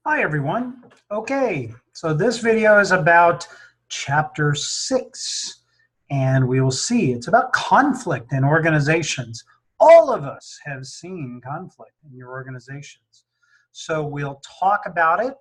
Hi everyone. Okay, so this video is about chapter 6, and we will see it's about conflict in organizations. All of us have seen conflict in your organizations. So we'll talk about it.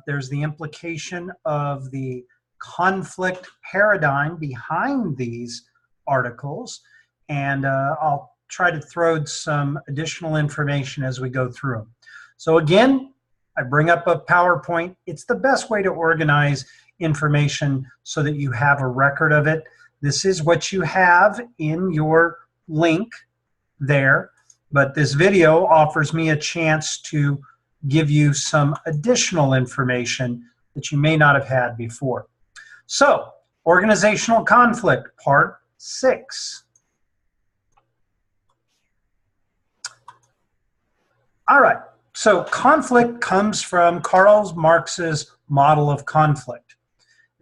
There's the implication of the conflict paradigm behind these articles, and I'll try to throw some additional information as we go through them. So again, I bring up a PowerPoint. It's the best way to organize information so that you have a record of it. This is what you have in your link there, but this video offers me a chance to give you some additional information that you may not have had before. So, organizational conflict, part 6. All right. So conflict comes from Karl Marx's model of conflict,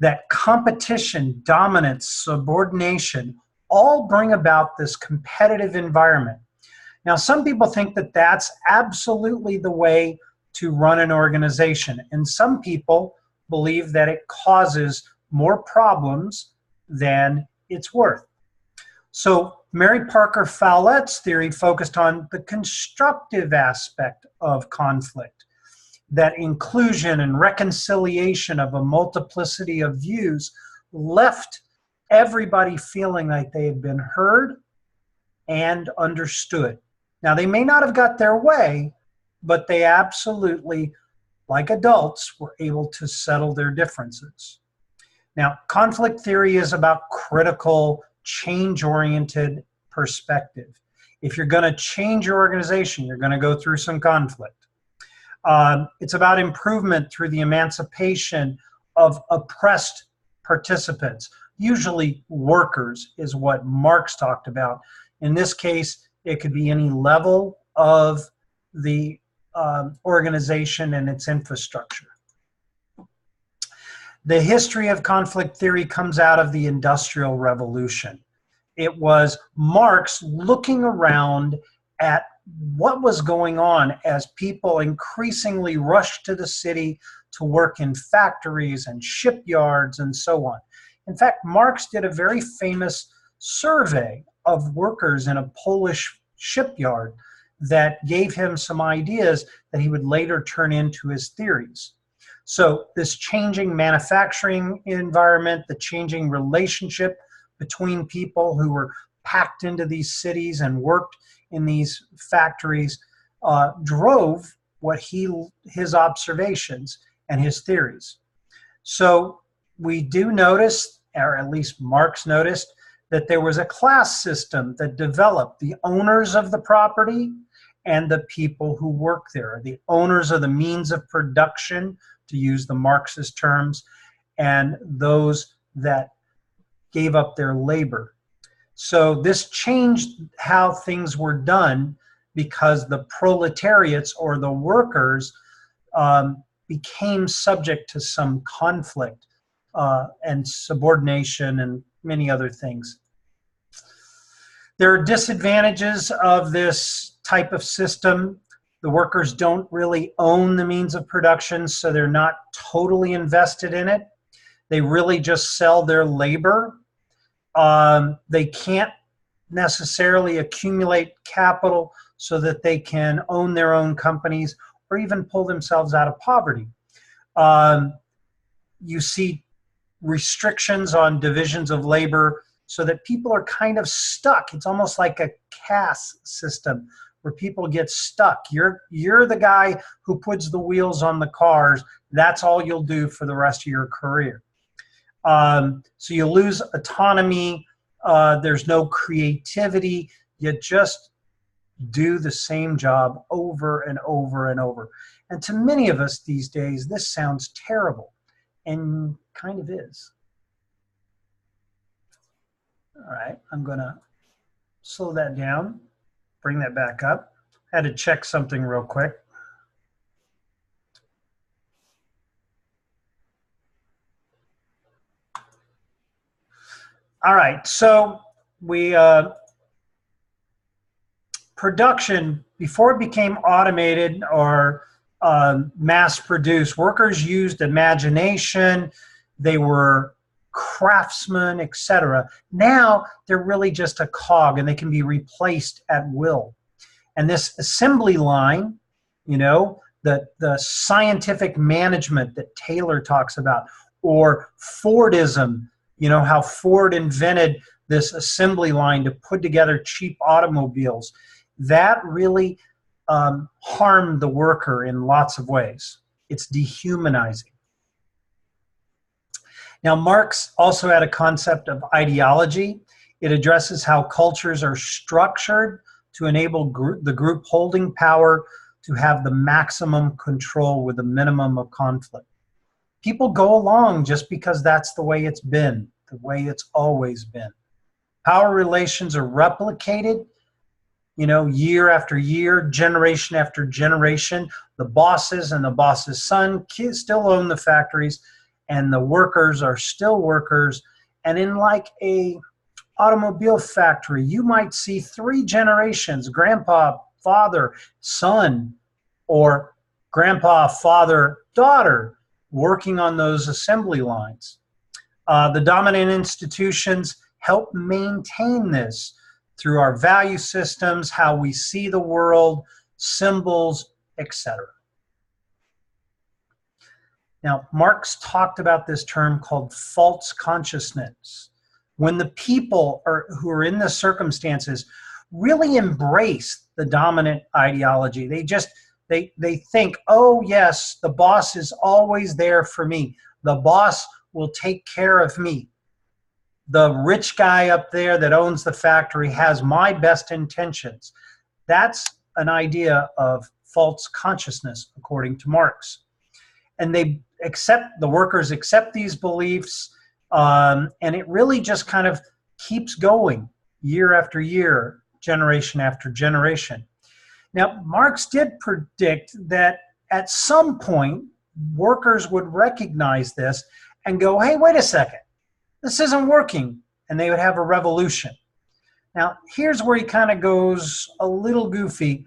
that competition, dominance, subordination all bring about this competitive environment. Now, some people think that that's absolutely the way to run an organization, and some people believe that it causes more problems than it's worth. So Mary Parker Fowlet's theory focused on the constructive aspect of conflict, that inclusion and reconciliation of a multiplicity of views left everybody feeling like they had been heard and understood. Now, they may not have got their way, but they absolutely, like adults, were able to settle their differences. Now, conflict theory is about critical, change-oriented perspective. If you're going to change your organization, you're going to go through some conflict. It's about improvement through the emancipation of oppressed participants. Usually workers is what Marx talked about. In this case, it could be any level of the organization and its infrastructure. The history of conflict theory comes out of the Industrial Revolution. It was Marx looking around at what was going on as people increasingly rushed to the city to work in factories and shipyards and so on. In fact, Marx did a very famous survey of workers in a Polish shipyard that gave him some ideas that he would later turn into his theories. So this changing manufacturing environment, the changing relationship between people who were packed into these cities and worked in these factories drove what his observations and his theories. So we do notice, or at least Marx noticed, that there was a class system that developed the owners of the property and the people who work there, the owners of the means of production, to use the Marxist terms, and those that gave up their labor. So this changed how things were done because the proletariats or the workers became subject to some conflict and subordination and many other things. There are disadvantages of this type of system. The workers don't really own the means of production, so they're not totally invested in it. They really just sell their labor. They can't necessarily accumulate capital so that they can own their own companies or even pull themselves out of poverty. You see restrictions on divisions of labor so that people are kind of stuck. It's almost like a caste system where people get stuck. You're the guy who puts the wheels on the cars. That's all you'll do for the rest of your career. So you lose autonomy. There's no creativity. You just do the same job over and over and over. And to many of us these days, this sounds terrible, and kind of is. All right, I'm going to slow that down, bring that back up. I had to check something real quick. All right, so production, before it became automated or mass produced. Workers used imagination. They were craftsmen, etc. Now they're really just a cog, and they can be replaced at will. And this assembly line, you know, the scientific management that Taylor talks about, or Fordism, you know, how Ford invented this assembly line to put together cheap automobiles, that really harmed the worker in lots of ways. It's dehumanizing. Now, Marx also had a concept of ideology. It addresses how cultures are structured to enable the group holding power to have the maximum control with a minimum of conflict. People go along just because that's the way it's been, the way it's always been. Power relations are replicated, you know, year after year, generation after generation. The bosses and the boss's son still own the factories, and the workers are still workers. And in like a automobile factory, you might see 3 generations, grandpa, father, son, or grandpa, father, daughter, working on those assembly lines. The dominant institutions help maintain this through our value systems, how we see the world, symbols, etc. Now, Marx talked about this term called false consciousness. When the people who are in the circumstances really embrace the dominant ideology, they think, oh yes, the boss is always there for me. The boss will take care of me. The rich guy up there that owns the factory has my best intentions. That's an idea of false consciousness, according to Marx. And the workers accept these beliefs, and it really just kind of keeps going year after year, generation after generation. Now, Marx did predict that at some point, workers would recognize this and go, hey, wait a second, this isn't working, and they would have a revolution. Now, here's where he kind of goes a little goofy.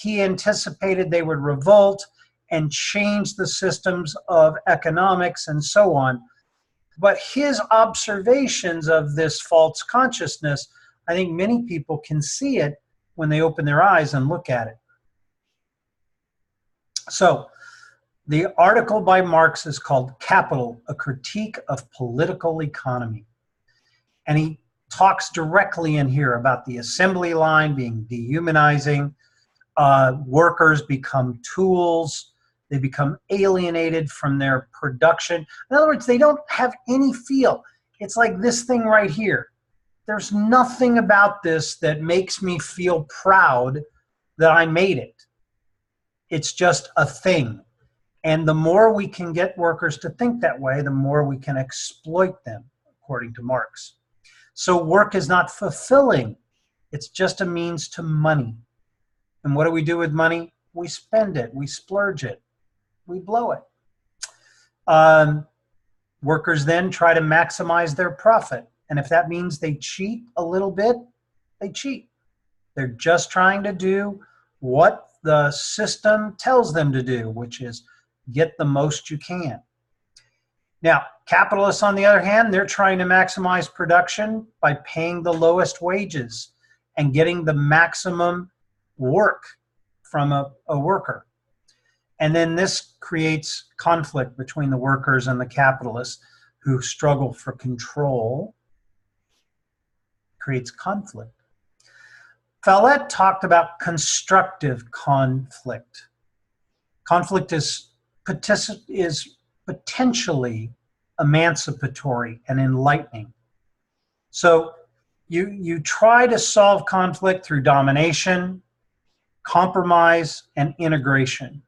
He anticipated they would revolt and change the systems of economics and so on. But his observations of this false consciousness, I think many people can see it when they open their eyes and look at it. So, the article by Marx is called Capital, a Critique of Political Economy. And he talks directly in here about the assembly line being dehumanizing. Workers become tools. They become alienated from their production. In other words, they don't have any feel. It's like this thing right here. There's nothing about this that makes me feel proud that I made it. It's just a thing. And the more we can get workers to think that way, the more we can exploit them, according to Marx. So work is not fulfilling. It's just a means to money. And what do we do with money? We spend it. We splurge it. We blow it. Workers then try to maximize their profit. And if that means they cheat a little bit, they cheat. They're just trying to do what the system tells them to do, which is get the most you can. Now, capitalists, on the other hand, they're trying to maximize production by paying the lowest wages and getting the maximum work from a worker. And then this creates conflict between the workers and the capitalists who struggle for control. Creates conflict. Follett talked about constructive conflict. Conflict is potentially emancipatory and enlightening. So you try to solve conflict through domination, compromise, and integration.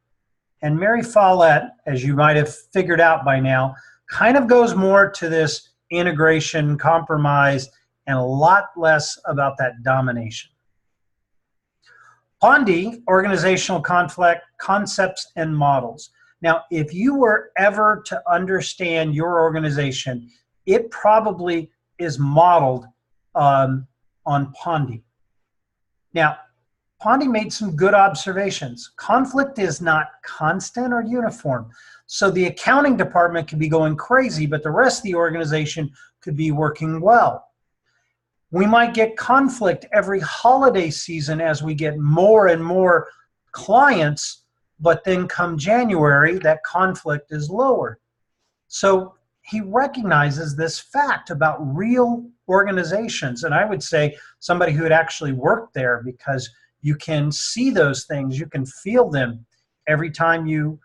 And Mary Follett, as you might have figured out by now, kind of goes more to this integration, compromise, and a lot less about that domination. Pondy, organizational conflict, concepts and models. Now, if you were ever to understand your organization, it probably is modeled on Pondy. Now, Pondy made some good observations. Conflict is not constant or uniform. So the accounting department could be going crazy, but the rest of the organization could be working well. We might get conflict every holiday season as we get more and more clients, but then come January, that conflict is lowered. So he recognizes this fact about real organizations. And I would say somebody who had actually worked there, because you can see those things, you can feel them every time you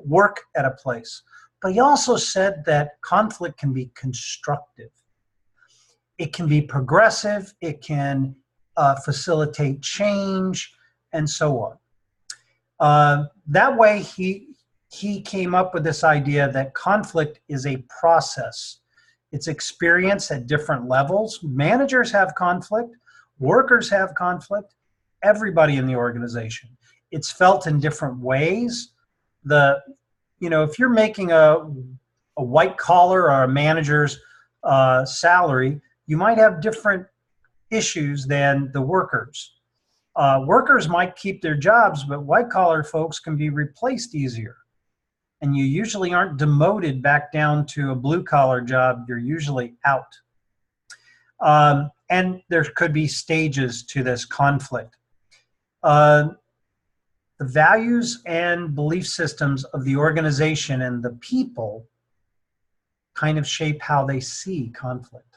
work at a place. But he also said that conflict can be constructive. It can be progressive. It can facilitate change, and so on. That way, he came up with this idea that conflict is a process. It's experienced at different levels. Managers have conflict. Workers have conflict. Everybody in the organization. It's felt in different ways. If you're making a white collar or a manager's salary, you might have different issues than the workers. Workers might keep their jobs, but white collar folks can be replaced easier. And you usually aren't demoted back down to a blue collar job. You're usually out. And there could be stages to this conflict. The values and belief systems of the organization and the people kind of shape how they see conflict.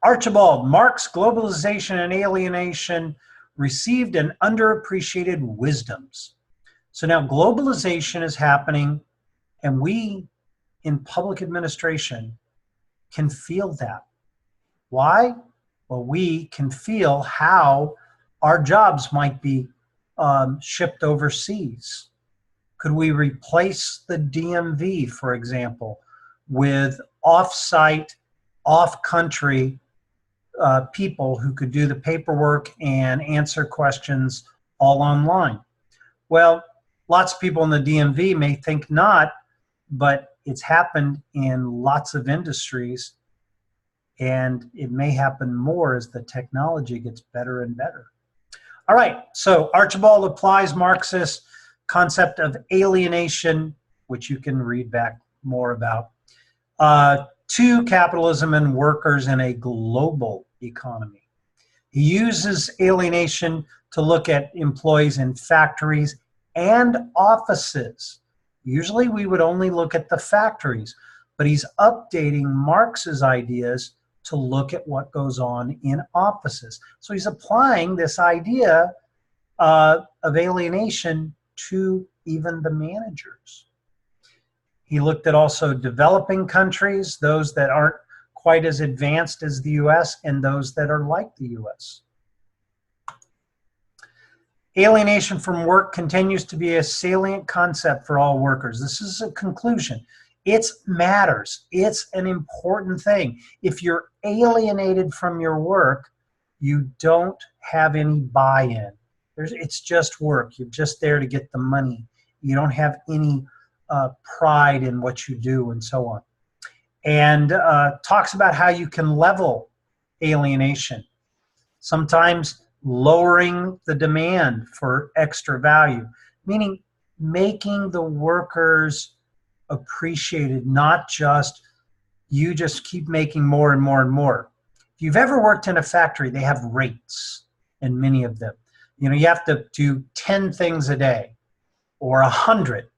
Archibald, Marx, Globalization and Alienation, Received and Underappreciated Wisdoms. So now globalization is happening, and we in public administration can feel that. Why? Well, we can feel how our jobs might be shipped overseas. Could we replace the DMV, for example, with off-site, off-country people who could do the paperwork and answer questions all online? Well, lots of people in the DMV may think not, but it's happened in lots of industries, and it may happen more as the technology gets better and better. All right, so Archibald applies Marxist concept of alienation, which you can read back more about, to capitalism and workers in a global economy. He uses alienation to look at employees in factories and offices. Usually we would only look at the factories, but he's updating Marx's ideas to look at what goes on in offices. So he's applying this idea of alienation to even the managers. He looked at also developing countries, those that aren't quite as advanced as the US and those that are like the US. Alienation from work continues to be a salient concept for all workers. This is a conclusion. It matters. It's an important thing. If you're alienated from your work, you don't have any buy-in. It's just work. You're just there to get the money. You don't have any pride in what you do and so on. And talks about how you can level alienation. Sometimes lowering the demand for extra value, meaning making the workers appreciated, not just you just keep making more and more and more. If you've ever worked in a factory, they have rates, and many of them. You know, you have to do 10 things a day or 100.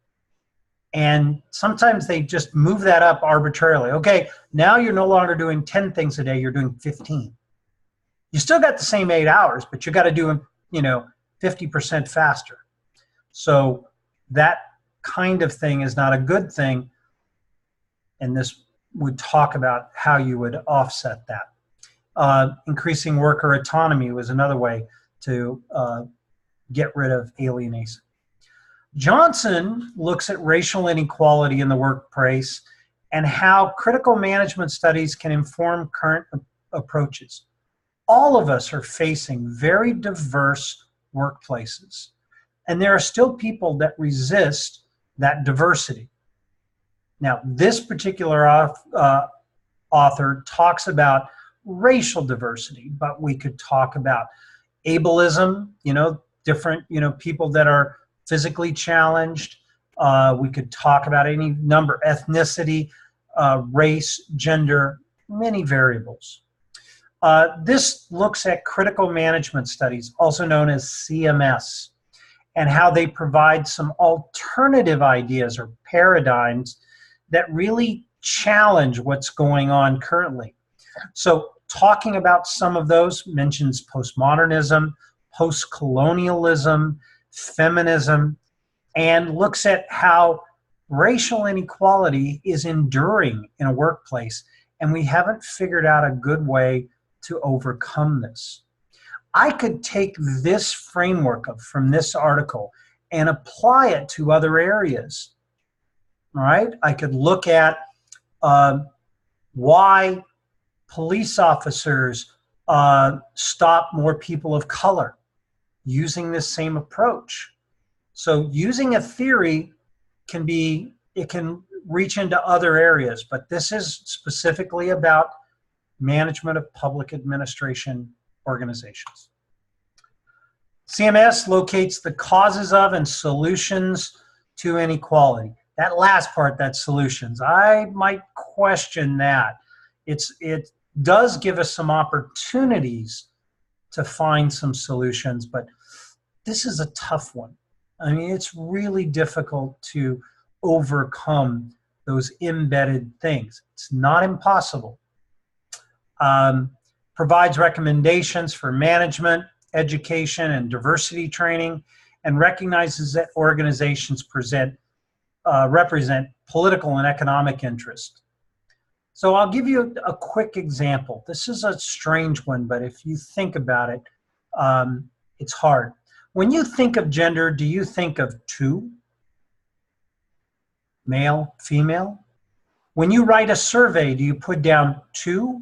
And sometimes they just move that up arbitrarily. Okay, now you're no longer doing 10 things a day, you're doing 15. You still got the same 8 hours, but you got to do them, 50% faster. So that kind of thing is not a good thing. And this would talk about how you would offset that. Increasing worker autonomy was another way to get rid of alienation. Johnson looks at racial inequality in the workplace and how critical management studies can inform current approaches. All of us are facing very diverse workplaces, and there are still people that resist that diversity. Now, this particular author talks about racial diversity, but we could talk about ableism, different, people that are physically challenged. We could talk about any number, ethnicity, race, gender, many variables. This looks at critical management studies, also known as CMS, and how they provide some alternative ideas or paradigms that really challenge what's going on currently. So talking about some of those mentions postmodernism, post-colonialism, feminism, and looks at how racial inequality is enduring in a workplace, and we haven't figured out a good way to overcome this. I could take this framework from this article and apply it to other areas. All right, I could look at why police officers stop more people of color using this same approach. So using a theory it can reach into other areas, but this is specifically about management of public administration organizations. CMS locates the causes of and solutions to inequality. That last part, that solutions, I might question that. It does give us some opportunities to find some solutions, but this is a tough one. I mean, it's really difficult to overcome those embedded things. It's not impossible. Provides recommendations for management, education, and diversity training, and recognizes that organizations represent political and economic interest. So I'll give you a quick example. This is a strange one, but if you think about it, it's hard. When you think of gender, do you think of two? Male, female? When you write a survey, do you put down two?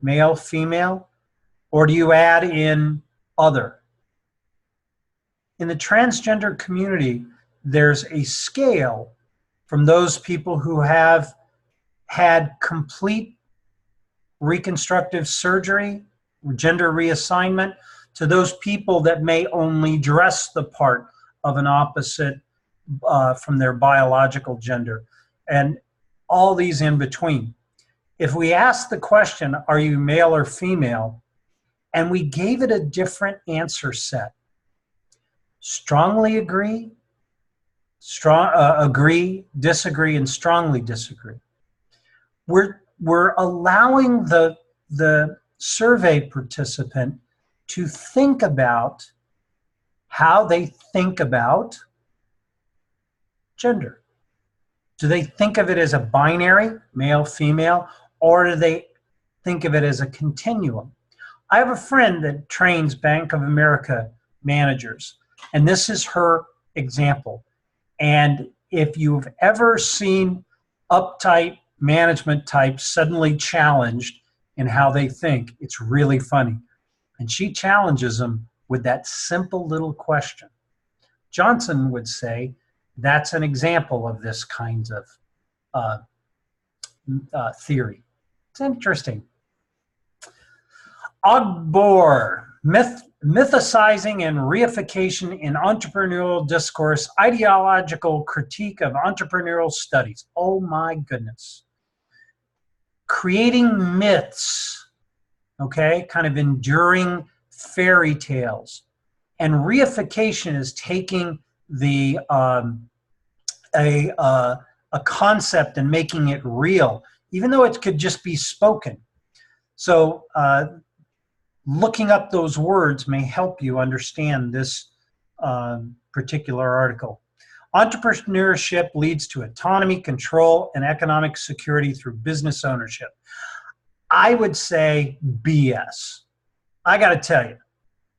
Male, female? Or do you add in other? In the transgender community, there's a scale from those people who have had complete reconstructive surgery, gender reassignment, to those people that may only dress the part of an opposite from their biological gender, and all these in between. If we ask the question, are you male or female, and we gave it a different answer set, strongly agree, agree, disagree, and strongly disagree, we're allowing the survey participant to think about how they think about gender. Do they think of it as a binary, male, female, or do they think of it as a continuum? I have a friend that trains Bank of America managers, and this is her example. And if you've ever seen uptight management types suddenly challenged in how they think, it's really funny. And she challenges them with that simple little question. Johnson would say that's an example of this kind of theory. It's interesting. Ogbor, mythicizing and reification in entrepreneurial discourse, ideological critique of entrepreneurial studies. Oh my goodness. Creating myths, okay, kind of enduring fairy tales. And reification is taking the a concept and making it real, even though it could just be spoken. So looking up those words may help you understand this particular article. Entrepreneurship leads to autonomy, control, and economic security through business ownership. I would say BS. I got to tell you,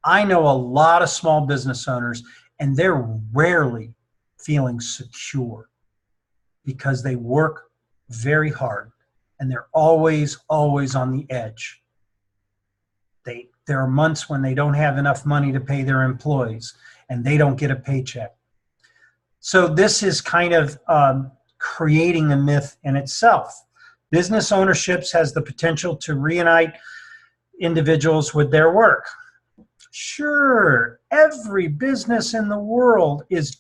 I know a lot of small business owners, and they're rarely feeling secure because they work very hard and they're always on the edge. There are months when they don't have enough money to pay their employees and they don't get a paycheck. So this is kind of creating a myth in itself. Business ownership has the potential to reunite individuals with their work. Sure, every business in the world is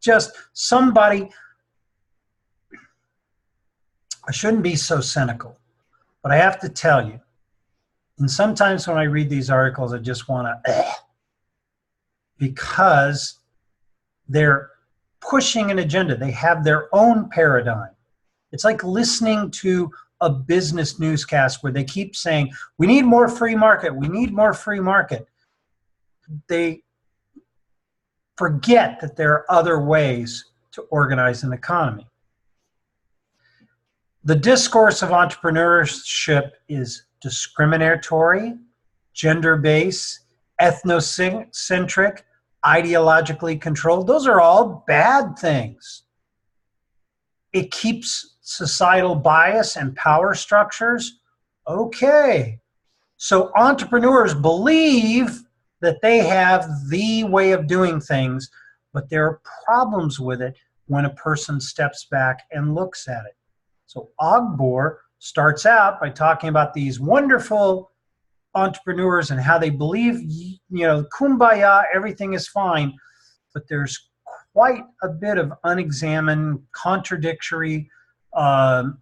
just somebody. I shouldn't be so cynical, but I have to tell you, and sometimes when I read these articles, I just want to, because they're pushing an agenda. They have their own paradigm. It's like listening to a business newscast where they keep saying, we need more free market, we need more free market. They forget that there are other ways to organize an economy. The discourse of entrepreneurship is discriminatory, gender-based, ethnocentric, ideologically controlled. Those are all bad things. It keeps societal bias and power structures. Okay. So entrepreneurs believe that they have the way of doing things, but there are problems with it when a person steps back and looks at it. So Ogbor starts out by talking about these wonderful entrepreneurs and how they believe, kumbaya, everything is fine, but there's quite a bit of unexamined, contradictory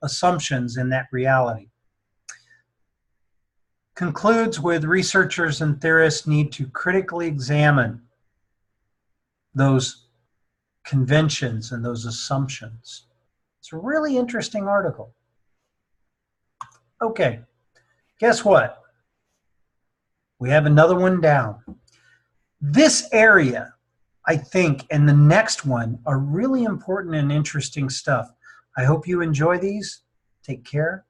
assumptions in that reality. Concludes with researchers and theorists need to critically examine those conventions and those assumptions. It's a really interesting article. Okay, guess what? We have another one down. This area, I think, and the next one are really important and interesting stuff. I hope you enjoy these. Take care.